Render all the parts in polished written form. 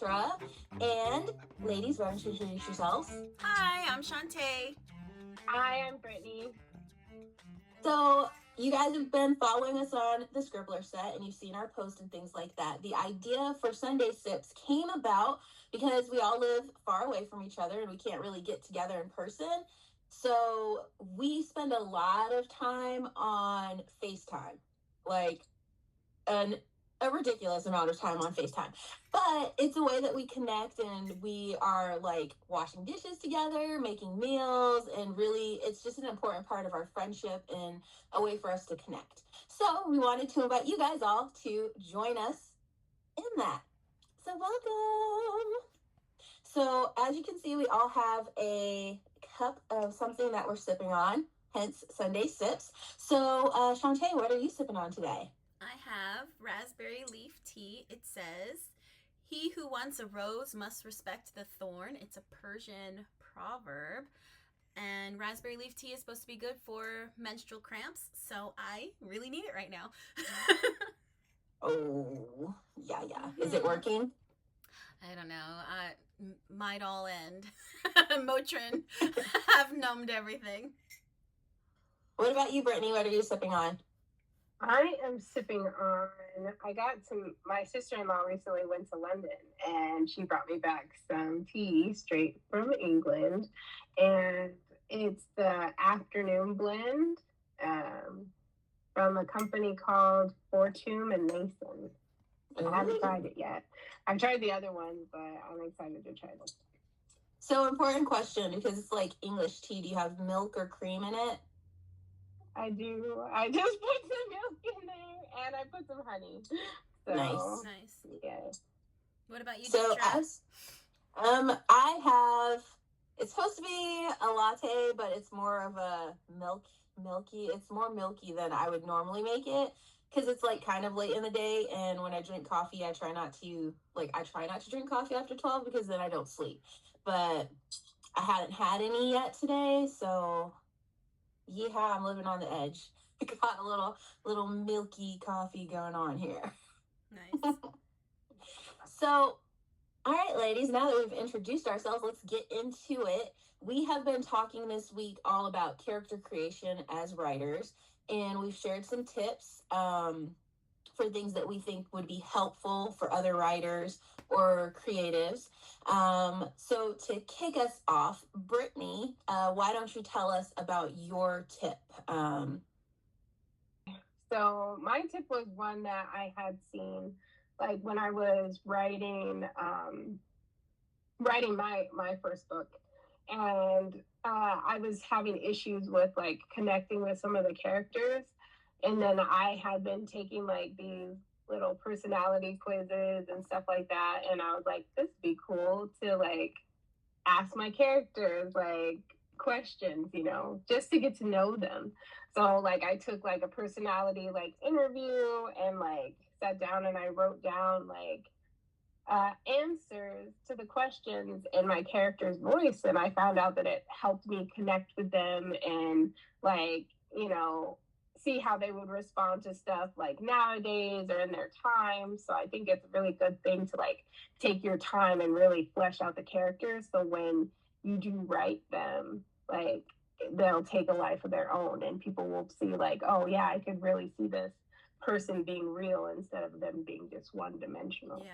Deitra. And ladies, why don't you introduce yourselves? Hi, I'm Chantae. Hi, I'm Brittany. So you guys have been following us on the Scribbler Set, and you've seen our posts and things like that. The idea for Sunday Sips came about because we all live far away from each other and we can't really get together in person. So we spend a lot of time on FaceTime, like a ridiculous amount of time on FaceTime. But it's a way that we connect, and we are like washing dishes together, making meals, and really it's just an important part of our friendship and a way for us to connect. So we wanted to invite you guys all to join us in that. So welcome. So as you can see, we all have a cup of something that we're sipping on, hence Sunday Sips. So Chantae, what are you sipping on today? I have raspberry leaf tea. It says, "He who wants a rose must respect the thorn." It's a Persian proverb. And raspberry leaf tea is supposed to be good for menstrual cramps, so I really need it right now. Oh, yeah. Is it working? I don't know. Might all end. Motrin have numbed everything. What about you, Brittany? What are you sipping on? I am sipping on, my sister-in-law recently went to London and she brought me back some tea straight from England. And it's the afternoon blend from a company called Fortune and Mason. I haven't tried it yet. I've tried the other ones, but I'm excited to try this. So important question, because it's like English tea. Do you have milk or cream in it? I do. I just put some milk in there and I put some honey. So, Nice. Yeah. What about you, So Deitra? I have, it's supposed to be a latte, but it's more of a milky. It's more milky than I would normally make it, because it's like kind of late in the day, and when I drink coffee, I try not to drink coffee after 12 because then I don't sleep. But I hadn't had any yet today, so yeehaw, I'm living on the edge. Got a little milky coffee going on here. Nice. So, all right, ladies, now that we've introduced ourselves, let's get into it. We have been talking this week all about character creation as writers, and we've shared some tips for things that we think would be helpful for other writers or creatives. So to kick us off, Brittany, why don't you tell us about your tip? So my tip was one that I had seen, like when I was writing my first book, and I was having issues with like connecting with some of the characters, and then I had been taking like these little personality quizzes and stuff like that, and I was like, this would be cool to like ask my characters like questions, just to get to know them. So like I took like a personality like interview and like sat down and I wrote down like answers to the questions in my character's voice, and I found out that it helped me connect with them and like, see how they would respond to stuff like nowadays or in their time. So I think it's a really good thing to like take your time and really flesh out the characters, so when you do write them, like they'll take a life of their own and people will see like, oh yeah, I could really see this person being real instead of them being just one-dimensional.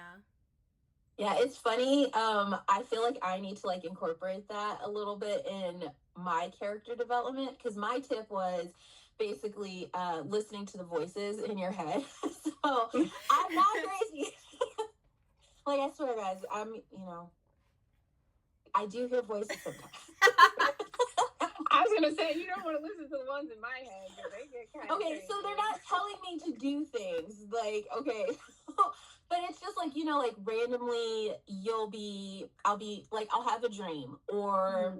Yeah, it's funny. I feel like I need to like incorporate that a little bit in my character development, because my tip was basically listening to the voices in your head. So I'm not crazy. Like, I swear, guys, I do hear voices sometimes. I was gonna say, you don't want to listen to the ones in my head, because they get kind of crazy. So they're not telling me to do things. Like, okay. But it's just like, like randomly I'll have a dream, or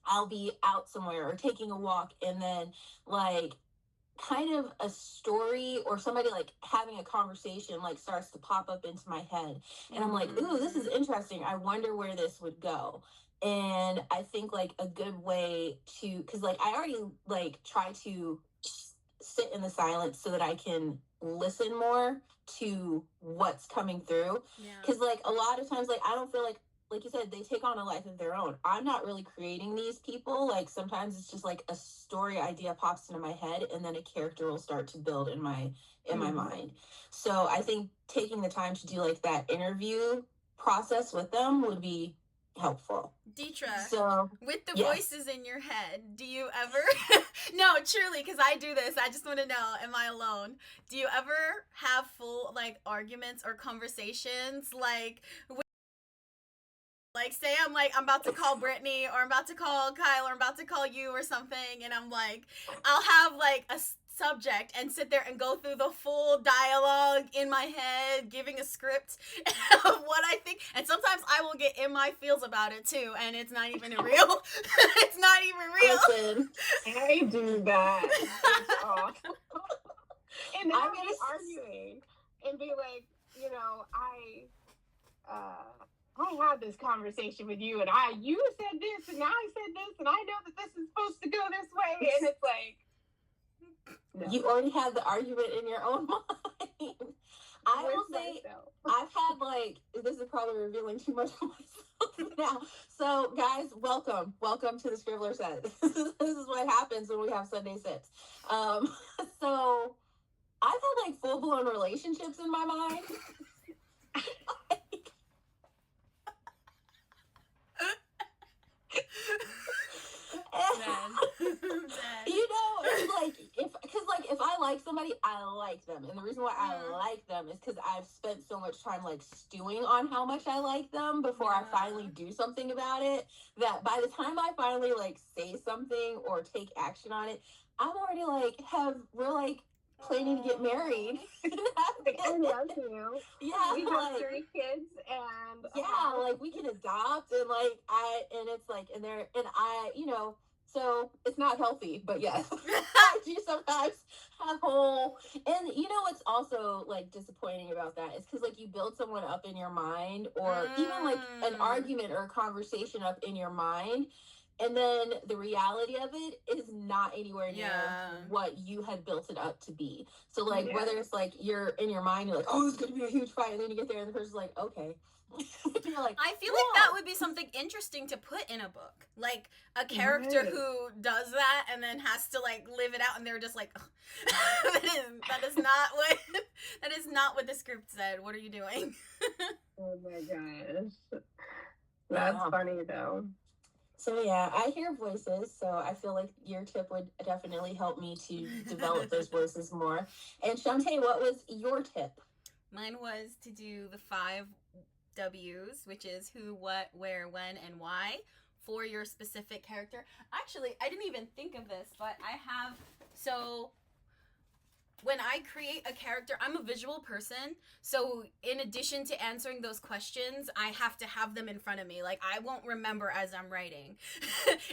I'll be out somewhere or taking a walk, and then like kind of a story or somebody like having a conversation like starts to pop up into my head, and I'm like, ooh, this is interesting. I wonder where this would go. And I think like a good way to, because like I already like try to sit in the silence so that I can listen more to what's coming through. Because like a lot of times, like I don't feel like you said, they take on a life of their own. I'm not really creating these people. Like sometimes it's just like a story idea pops into my head, and then a character will start to build in my mind. So I think taking the time to do like that interview process with them would be helpful. Deitra, so with the voices in your head, do you ever no, truly, because I do this, I just want to know, am I alone? Do you ever have full like arguments or conversations like say I'm about to call Brittany, or I'm about to call Kyle, or I'm about to call you or something, and I'm like, I'll have like a subject and sit there and go through the full dialogue in my head, giving a script of what I think, and sometimes I will get in my feels about it too, and it's not even real. It's not even real. Listen, I do that. It's awful. And then I'll be arguing and be like, you know, I had this conversation with you, and you said this, and I said this, and I know that this is supposed to go this way, and it's like, no. You already have the argument in your own mind. I will say, I've had like, this is probably revealing too much of myself now. So guys, welcome to the Scribbler Set. This is what happens when we have Sunday sips. So I've had like full-blown relationships in my mind. You know, it's like if I like somebody, I like them, and the reason why I like them is because I've spent so much time like stewing on how much I like them before I finally do something about it, that by the time I finally like say something or take action on it, I'm already like we're like planning to get married. I love you. Yeah, we have 3 kids, and like we can adopt, and like it's like, and I, you know, so it's not healthy, but yes, I do sometimes have and you know what's also like disappointing about that is because like you build someone up in your mind, or even like an argument or a conversation up in your mind, and then the reality of it is not anywhere near what you had built it up to be. So like whether it's like you're in your mind, you're like, oh, it's gonna be a huge fight, and then you get there and the person's like, okay. You're like, I feel like that would be something interesting to put in a book, like a character who does that and then has to like live it out, and they're just like, oh. that is not what the script said. What are you doing? Oh my gosh, that's funny though. So yeah, I hear voices, so I feel like your tip would definitely help me to develop those voices more. And Chantae, what was your tip? Mine was to do the 5 W's, which is who, what, where, when, and why for your specific character. Actually, I didn't even think of this, but so when I create a character, I'm a visual person, so in addition to answering those questions, I have to have them in front of me. Like, I won't remember as I'm writing.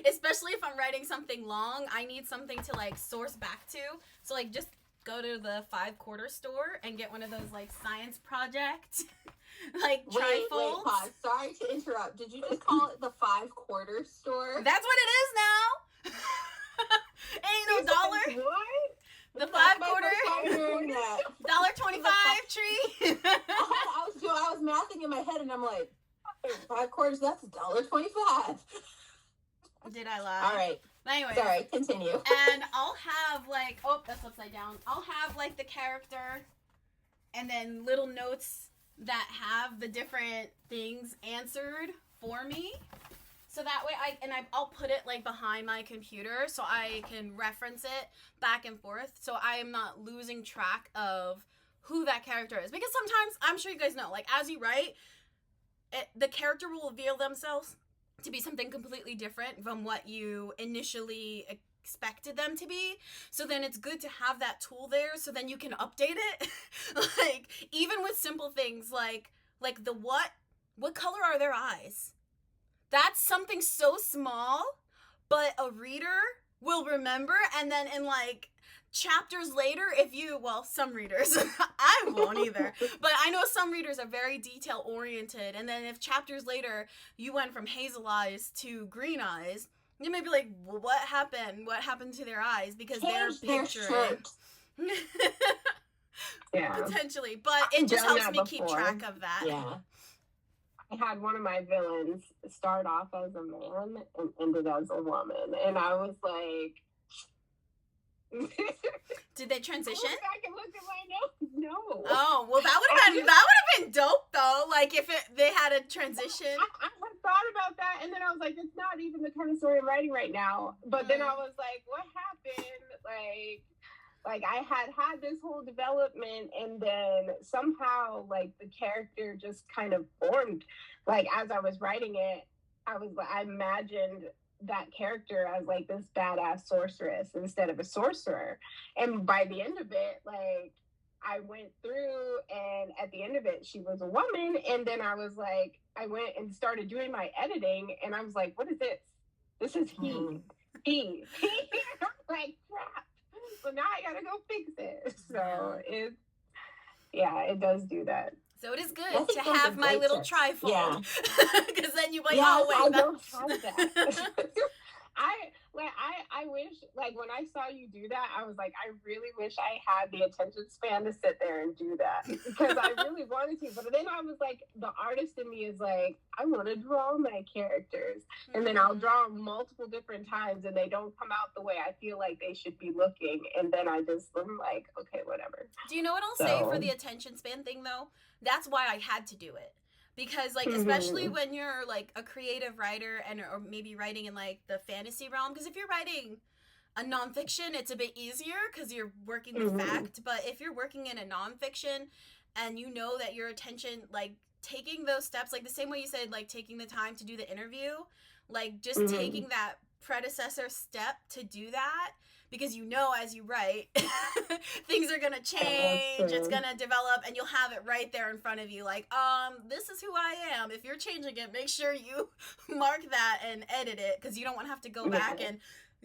Especially if I'm writing something long, I need something to, like, source back to. So, like, just go to the 5-quarter store and get one of those, like, science project, like, trifolds. Wait, pause. Sorry to interrupt. Did you just call it the 5-quarter store? That's what it is now. Ain't no dollar. What? The 5-quarter, $1.25 tree. I was mathing in my head, and I'm like, 5 quarters, that's $1.25. Did I lie? All right. Anyway. Sorry, continue. And I'll have like, that's upside down. I'll have like the character, and then little notes that have the different things answered for me. So that way I'll put it like behind my computer so I can reference it back and forth, so I am not losing track of who that character is. Because sometimes, I'm sure you guys know, like as you write, the character will reveal themselves to be something completely different from what you initially expected them to be. So then it's good to have that tool there, so then you can update it. Like even with simple things like the what color are their eyes? That's something so small, but a reader will remember, and then in like chapters later, some readers, I won't either, but I know some readers are very detail oriented, and then if chapters later you went from hazel eyes to green eyes, you may be like, well, what happened to their eyes? Because they're picturing. Yeah. Potentially, but it just helps me keep track of that. Yeah. I had one of my villains start off as a man and ended as a woman, and I was like, did they transition? I can look at my notes. No. Oh, well, that would have been dope though. Like if they had a transition. I had thought about that, and then I was like, it's not even the kind of story I'm writing right now. But then I was like, what happened? Like I had this whole development, and then somehow like the character just kind of formed. Like as I was writing it, I imagined that character as like this badass sorceress instead of a sorcerer. And by the end of it, like I went through, and at the end of it, she was a woman. And then I was like, I went and started doing my editing, and I was like, what is this? This is he. He. I'm like, crap. So now I gotta go fix it. So it does do that. So it is good to have my little trifold. Yeah. Because then you like, oh wait, I don't have that. I wish, like when I saw you do that, I was like, I really wish I had the attention span to sit there and do that, because I really wanted to. But then I was like, the artist in me is like, I want to draw my characters, and then I'll draw them multiple different times, and they don't come out the way I feel like they should be looking, and then I'm like, okay, whatever. Do you know what I'll say for the attention span thing though? That's why I had to do it. Because like especially when you're like a creative writer or maybe writing in like the fantasy realm, because if you're writing a nonfiction, it's a bit easier because you're working with fact. But if you're working in a nonfiction and you know that your attention, like taking those steps, like the same way you said, like taking the time to do the interview, like just taking that predecessor step to do that, because you know as you write things are gonna change, it's gonna develop, and you'll have it right there in front of you, like this is who I am. If you're changing it, make sure you mark that and edit it, because you don't want to have to go back and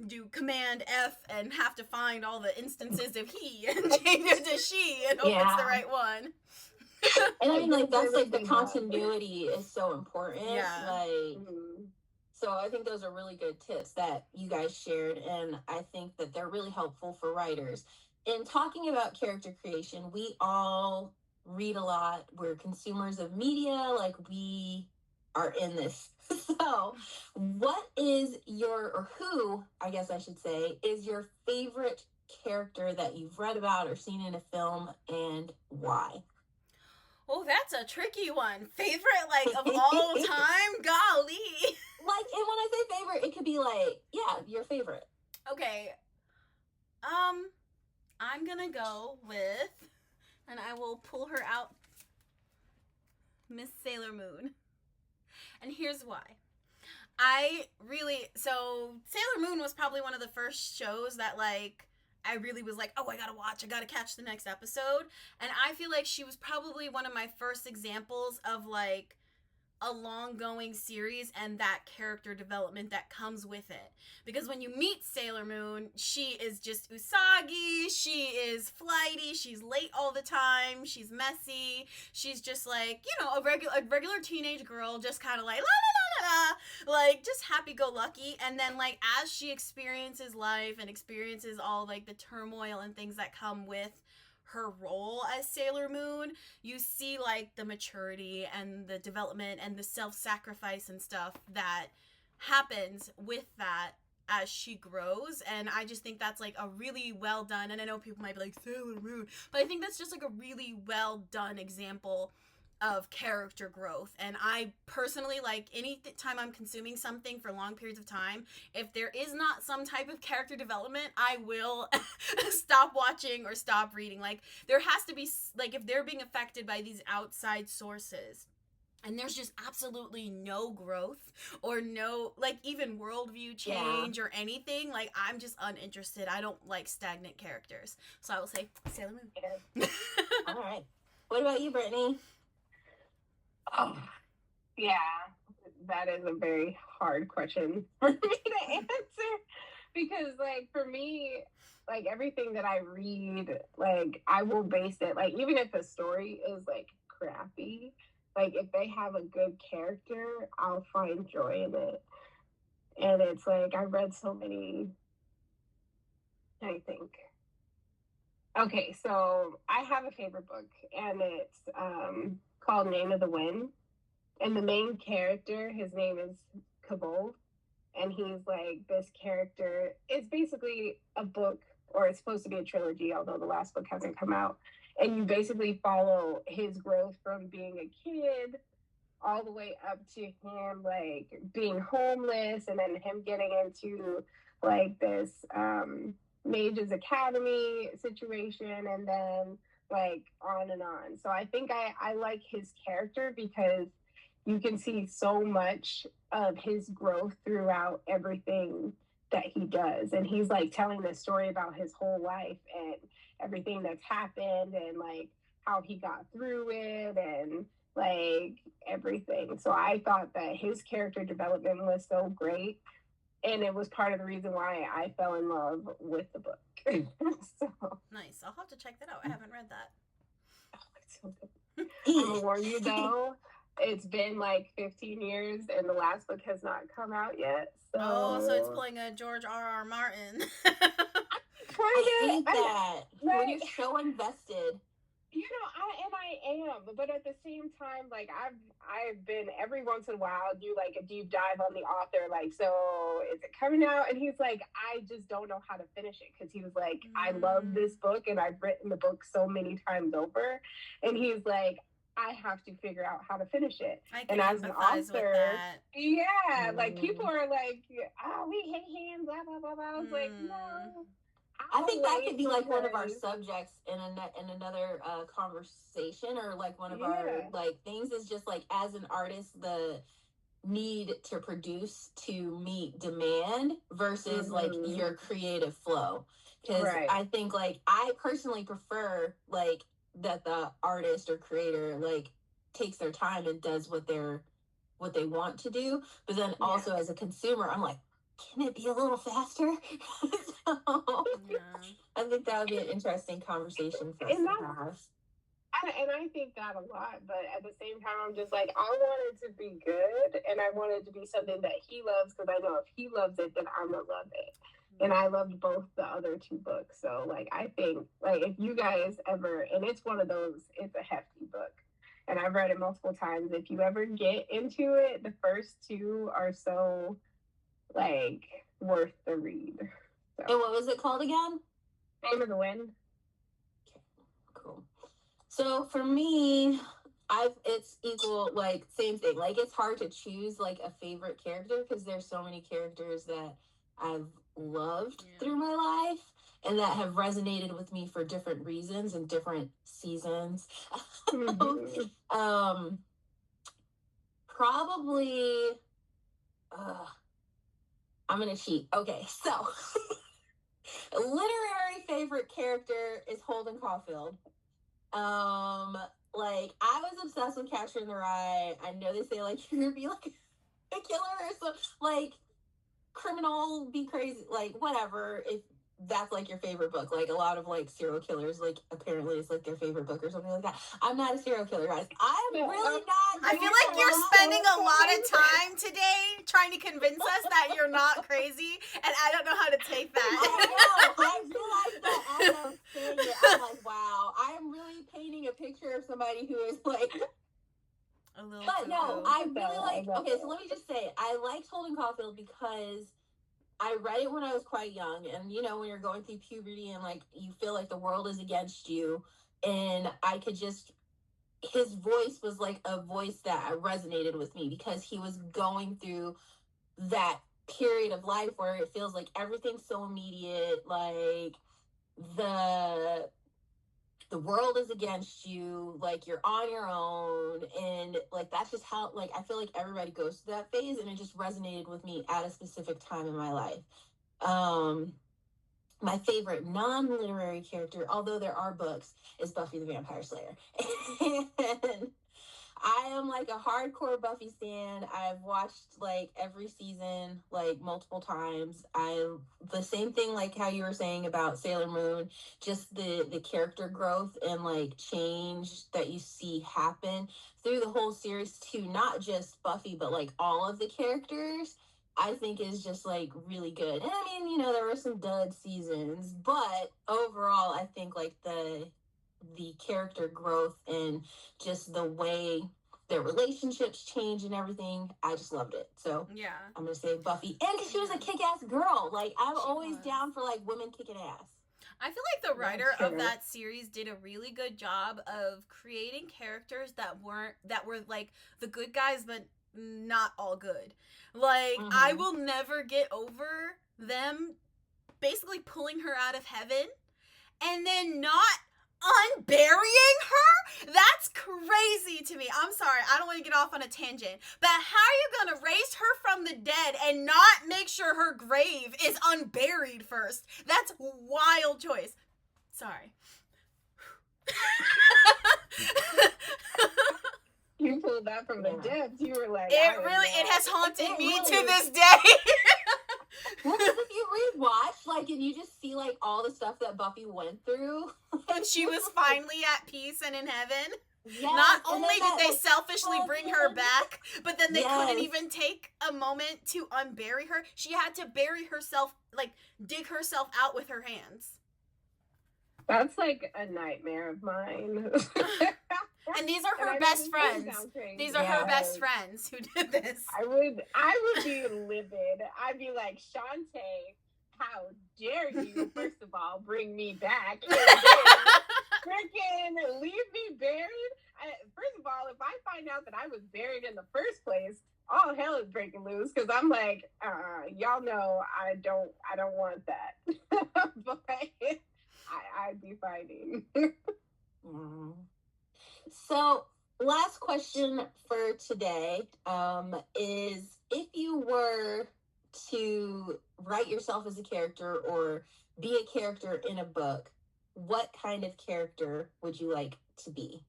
do Command F and have to find all the instances of he and change it to she and hope it's the right one. And I mean, like that's like the continuity is so important. Like so I think those are really good tips that you guys shared, and I think that they're really helpful for writers. In talking about character creation, we all read a lot. We're consumers of media, like we are in this. So what is who, I guess I should say, is your favorite character that you've read about or seen in a film, and why? Oh, that's a tricky one. Favorite, like, of all time? Golly. Like, and when I say favorite, it could be like, your favorite. Okay. I'm gonna go with, and I will pull her out, Miss Sailor Moon. And here's why. So Sailor Moon was probably one of the first shows that, like, I really was like, oh, I gotta catch the next episode. And I feel like she was probably one of my first examples of, like, a long-going series and that character development that comes with it. Because when you meet Sailor Moon, she is just Usagi, she is flighty, she's late all the time, she's messy, she's just like, you know, a regular teenage girl, just kind of like, la la la la la, like, just happy-go-lucky. And then, like, as she experiences life and experiences all, like, the turmoil and things that come with her role as Sailor Moon, you see like the maturity and the development and the self-sacrifice and stuff that happens with that as she grows. And I just think that's like a really well done, and I know people might be like, Sailor Moon, but I think that's just like a really well done example of character growth. And I personally, like, any time I'm consuming something for long periods of time, if there is not some type of character development, I will stop watching or stop reading. Like, there has to be, like, if they're being affected by these outside sources and there's just absolutely no growth or no, like, even worldview change or anything, like, I'm just uninterested. I don't like stagnant characters. So I will say Sailor Moon. All right. What about you, Brittany? Oh, yeah, that is a very hard question for me to answer, because, like, for me, like, everything that I read, like, I will base it, like, even if a story is, like, crappy, like, if they have a good character, I'll find joy in it. And it's, like, I read so many, I think, Okay, so I have a favorite book, and it's called Name of the Wind. And the main character, his name is Kabul, and he's like this character. It's basically a book, or it's supposed to be a trilogy, although the last book hasn't come out. And you basically follow his growth from being a kid all the way up to him like being homeless, and then him getting into like this Mages Academy situation, and then like on and on. So I think I like his character because you can see so much of his growth throughout everything that he does. And he's like telling the story about his whole life and everything that's happened, and like how he got through it, and like everything. So I thought that his character development was so great. And it was part of the reason why I fell in love with the book. So Nice. I'll have to check that out. I haven't read that. Oh, it's so good. I'm gonna warn you though, it's been like 15 years and the last book has not come out yet. So it's pulling a George R.R. Martin. I hate that. When you're so invested. You know, I am, but at the same time, like I've been every once in a while do like a deep dive on the author, like, so is it coming out? And he's like, I just don't know how to finish it, because he was like, I love this book and I've written the book so many times over, and he's like, I have to figure out how to finish it. And as an author, yeah, like people are like, oh, we hate hands, blah blah blah blah. I was like, no. I think that could be like one of our subjects in another conversation, or like one of our like things is just like, as an artist, the need to produce to meet demand versus like your creative flow. Because I think like I personally prefer like that the artist or creator like takes their time and does what they want to do, but then also as a consumer, I'm like, can it be a little faster? So, I think that would be an interesting conversation for us to have. And I think that a lot, but at the same time, I'm just like, I want it to be good, and I want it to be something that he loves, because I know if he loves it, then I'm gonna love it. And I loved both the other two books, so like I think like if you guys ever, and it's one of those, it's a hefty book, and I've read it multiple times. If you ever get into it, the first two are so like worth the read. So. And what was it called again? Name of the Wind. Okay, cool. So for me, it's equal, like same thing. Like it's hard to choose like a favorite character, because there's so many characters that I've loved through my life and that have resonated with me for different reasons and different seasons. Probably I'm gonna cheat. Okay, so literary favorite character is Holden Caulfield. Like I was obsessed with Catcher in the Rye. I know they say like you're gonna be like a killer or something, like criminal, be crazy, like whatever. If that's like your favorite book, like a lot of like serial killers, like apparently it's like their favorite book or something like that. I'm not a serial killer, guys. I'm really not. I feel like you're spending a lot of time today trying to convince us that you're not crazy, and I don't know how to take that. I realized that as I was saying it. I'm like, wow, I'm really painting a picture of somebody who is like a little. But no, I really like. Okay, so let me just say, I liked Holden Caulfield because I read it when I was quite young, and you know, when you're going through puberty and like you feel like the world is against you, and I could just, his voice was like a voice that resonated with me, because he was going through that period of life where it feels like everything's so immediate, like the world is against you, like you're on your own, and like that's just how, like I feel like everybody goes through that phase, and it just resonated with me at a specific time in my life. My favorite non-literary character, although there are books, is Buffy the Vampire Slayer. And I am like a hardcore Buffy stan. I've watched like every season like multiple times. The same thing like how you were saying about Sailor Moon, just the character growth and like change that you see happen through the whole series too, not just Buffy, but like all of the characters. I think is just like really good. And I mean, you know, there were some dud seasons, but overall I think like the character growth and just the way their relationships change and everything, I just loved it. So yeah, I'm gonna say Buffy. And because she was a kick-ass girl. Like, I'm She always was. down for like women kicking ass. I feel like the writer Sure. of that series did a really good job of creating characters that were like the good guys, but not all good. Like, I will never get over them basically pulling her out of heaven and then not unburying her. That's crazy to me. I'm sorry, I don't want to get off on a tangent, but how are you gonna raise her from the dead and not make sure her grave is unburied first? That's a wild choice. Sorry. You pulled that from the depths. You were like, it has haunted me to this day. Well, because if you rewatch, like, and you just see like all the stuff that Buffy went through, When she was finally at peace and in heaven. yes, Not and only then that, did they like, selfishly bring her back, but then they couldn't Yes. even take a moment to unbury her. She had to bury herself, like, dig herself out with her hands. That's like a nightmare of mine. And these are And I her know best this friends. sounds crazy. These are her Yes. best friends who did this. I would be livid. I'd be like, Chantae, how dare you, first of all, bring me back? And freaking leave me buried? First of all, if I find out that I was buried in the first place, all hell is breaking loose, because I'm like, y'all know I don't want that. But I'd be fighting. So, last question for today is, if you were to write yourself as a character or be a character in a book, what kind of character would you like to be?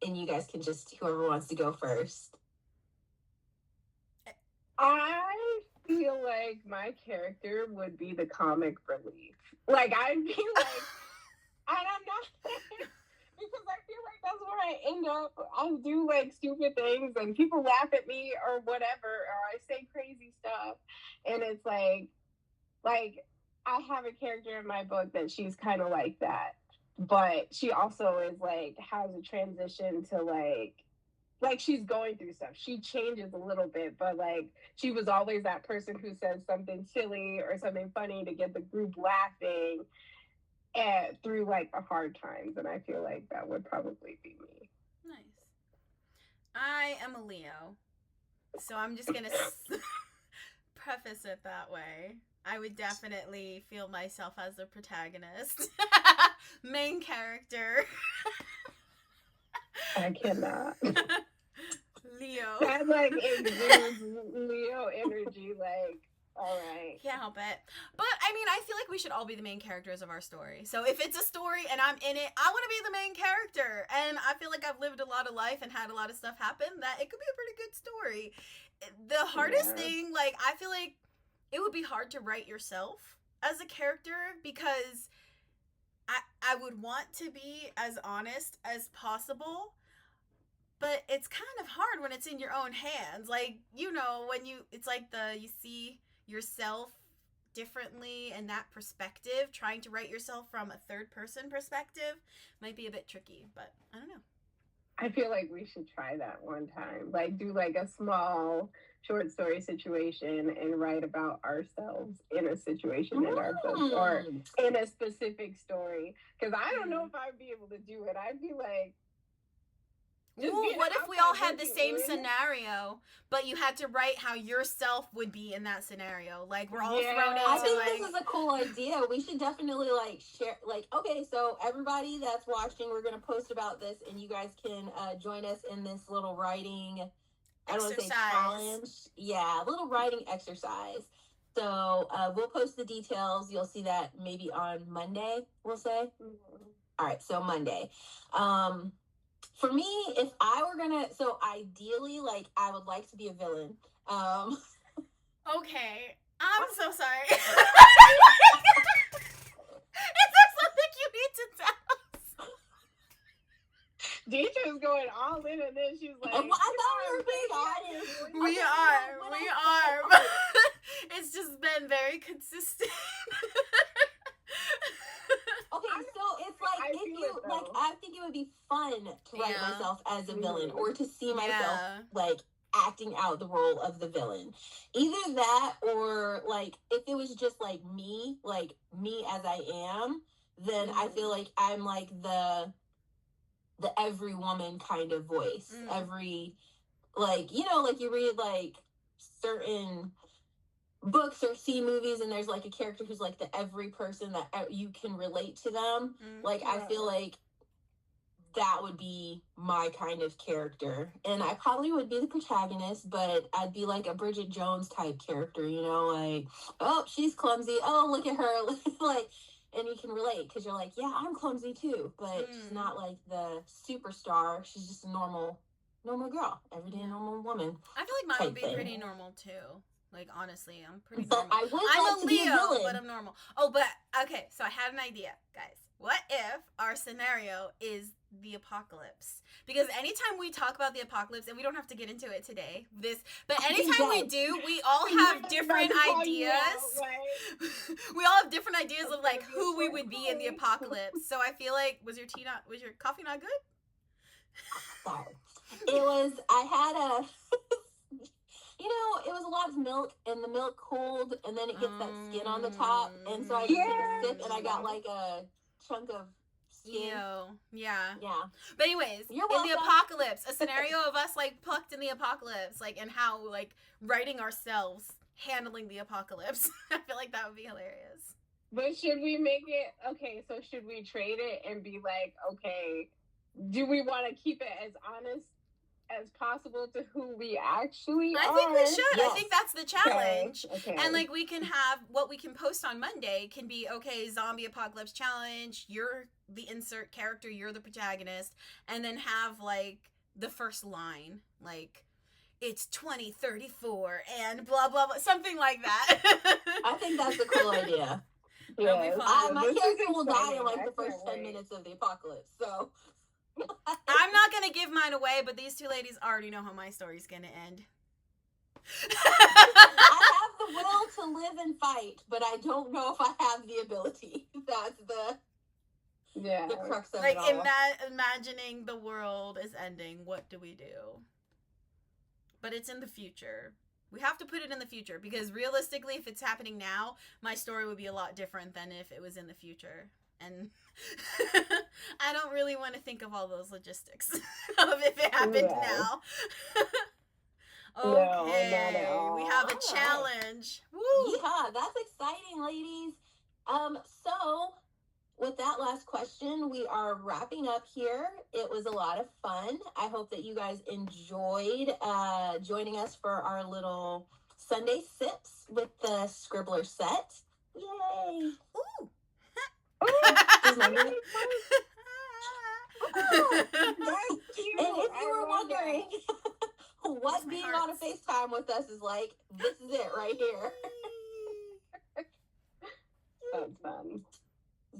And you guys can just, whoever wants to go first. I feel like my character would be the comic relief. Like, I'd be like, and I'm not, because I feel like that's where I end up. I'll do like stupid things and people laugh at me or whatever, or I say crazy stuff. And it's like I have a character in my book that she's kind of like that, but she also is like, has a transition to like she's going through stuff. She changes a little bit, but like, she was always that person who says something silly or something funny to get the group laughing through like the hard times. And I feel like that would probably be me. Nice. I am a Leo, so I'm just gonna preface it that way. I would definitely feel myself as the protagonist. Main character. I cannot. Leo. That like exudes Leo energy, like, all right. Can't help it. But I mean, I feel like we should all be the main characters of our story. So if it's a story and I'm in it, I want to be the main character. And I feel like I've lived a lot of life and had a lot of stuff happen that it could be a pretty good story. The hardest thing, like, I feel like it would be hard to write yourself as a character, because I would want to be as honest as possible, but it's kind of hard when it's in your own hands. Like, you know, when it's like you see yourself differently and that perspective, trying to write yourself from a third person perspective might be a bit tricky, but I don't know. I feel like we should try that one time. Like, do like a small short story situation and write about ourselves in a situation in our book or in a specific story. Because I don't know if I'd be able to do it. I'd be like, ooh, what if we all had the same scenario, but you had to write how yourself would be in that scenario? Like, we're all thrown into, I think like, this is a cool idea. We should definitely like share, like, okay, so everybody that's watching, we're going to post about this, and you guys can join us in this little writing, I don't want to say challenge. Yeah, a little writing exercise. So we'll post the details. You'll see that maybe on Monday, we'll say. All right, so Monday. For me, if I were gonna, so ideally, like, I would like to be a villain. Okay, I'm so sorry. Is there something you need to tell us? Deitra's going all in on this. She's like, I thought we were being honest. We are. It's just been very consistent. Okay, so it's like if you like, I think it would be fun to write myself as a villain, or to see myself like acting out the role of the villain. Either that, or like if it was just like me as I am, then I feel like I'm like the every woman kind of voice. Every, like, you know, like you read like certain books or see movies and there's like a character who's like the every person that you can relate to them. Like I feel like that would be my kind of character, and I probably would be the protagonist, but I'd be like a Bridget Jones type character, you know, like, oh, she's clumsy, oh, look at her, like, and you can relate because you're like, yeah, I'm clumsy too, but she's not like the superstar. She's just a normal girl, everyday normal woman. I feel like mine would be pretty normal too. Like, honestly, I'm pretty normal. But I'm a Leo, but I'm normal. Oh, but, okay, so I had an idea, guys. What if our scenario is the apocalypse? Because anytime we talk about the apocalypse, and we don't have to get into it today, but anytime we do, we all have different ideas. We all have different ideas of, like, who we would be in the apocalypse. So I feel like, was your coffee not good? Sorry. I had you know, it was a lot of milk, and the milk cooled, and then it gets that skin on the top, and so I just took a sip, and I got like a chunk of skin. Yeah. But anyways, in the apocalypse, a scenario of us like plucked in the apocalypse, like, and how like writing ourselves handling the apocalypse. I feel like that would be hilarious. But should we make it okay? So should we trade it and be like, okay, do we want to keep it as honest as possible to who we actually are? I think we should. Yes. I think that's the challenge. Okay. And like we can have what we can post on Monday can be, okay, zombie apocalypse challenge, you're the insert character, you're the protagonist, and then have like the first line, like, it's 2034 and blah blah blah, something like that. I think that's a cool idea. Yeah. My character will die in like the first 10 minutes of the apocalypse, so I'm not gonna give mine away, but these two ladies already know how my story's gonna end. I have the will to live and fight, but I don't know if I have the ability. That's the crux of it all. Like imagining the world is ending, what do we do? But it's in the future. We have to put it in the future, because realistically, if it's happening now, my story would be a lot different than if it was in the future. And I don't really want to think of all those logistics of if it happened now. Okay, we have a challenge. Woo! Yeah, that's exciting, ladies. So with that last question, we are wrapping up here. It was a lot of fun. I hope that you guys enjoyed joining us for our little Sunday sips with the Scribbler Set. Yay! Ooh! And if you were wondering what being on a FaceTime with us is like, this is it right here. That's fun.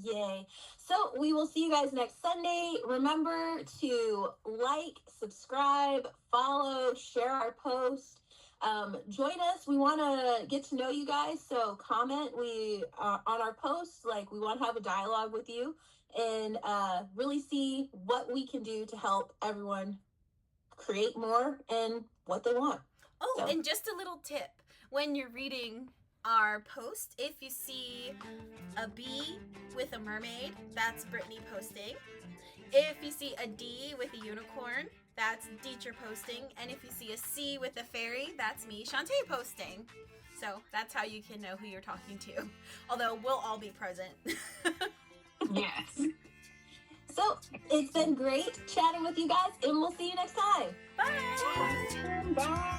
Yay. So we will see you guys next Sunday. Remember to like, subscribe, follow, share our post. Join us. We want to get to know you guys, so comment on our posts. Like, we want to have a dialogue with you and really see what we can do to help everyone create more and what they want. Oh, and just a little tip. When you're reading our post, if you see a bee with a mermaid, that's Brittany posting. If you see a D with a unicorn, that's Deitra posting. And if you see a C with a fairy, that's me, Chantae, posting. So that's how you can know who you're talking to. Although we'll all be present. Yes. So it's been great chatting with you guys, and we'll see you next time. Bye. Bye.